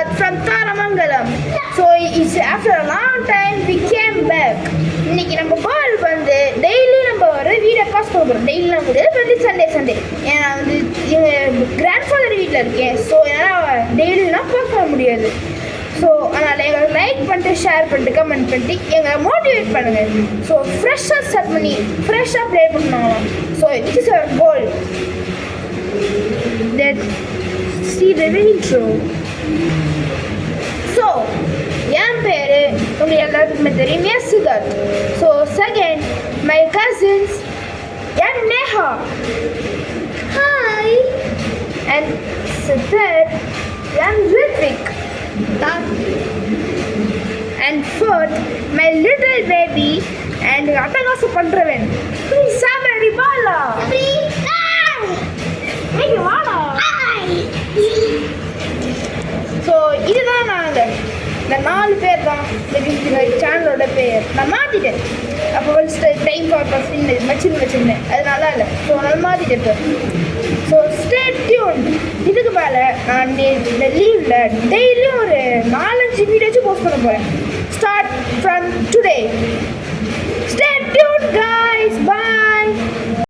Siddharth from Taramangalam. So it's after a long time we came back. இன்னைக்கு நம்ம கோல் வந்து daily நம்ம ஒரு வீடியோ பாஸ் பண்ணுறோம். டெய்லிலாம் முடியாது, வந்து சண்டே ஏன்னா வந்து எங்கள் கிராண்ட் ஃபாதர் வீட்டில் இருக்கேன். ஸோ என்னால் டெய்லிலாம் பாஸ் பண்ண முடியாது. ஸோ அதனால் எங்களை லைக் பண்ணிட்டு, ஷேர் பண்ணிட்டு, கமெண்ட் பண்ணிட்டு எங்களை மோட்டிவேட் பண்ணுங்கள். ஸோ ஃப்ரெஷ்ஷாக ஸ்டார்ட் பண்ணி ஃப்ரெஷ்ஷாக ப்ளே பண்ணுவாங்களாம். So it is our goal. Let's see the intro. So, என் பேர் உங்களுக்கு எல்லாத்துக்குமே தெரியும், Siddharth. So second, my cousins என் நேஹா, ஹாய். அண்ட் தேர்ட், என் Ritvik. And fourth, my little baby and அட்டகாசம் பண்ணுறவன் சாமரி பாலா. ஸோ இதுதான் நாங்கள் இந்த 4 பேர் தான் இந்த சேனலோட பேர். நான் மாற்றிட்டேன். அப்போ ஃபஸ்ட்டு டைம் ஃபார் பஸ்ன்னு வச்சுருந்தேன். அது நல்லா இல்லை. ஸோ நான் மாற்றிட்டேன் இப்போ. So stay tune. இதுக்கு மேலே நான் இந்த லீவில் டெய்லியும் ஒரு 4-5 வீடியோச்சும் போஸ்ட் பண்ண போகிறேன். Start from today. Stay tune guys.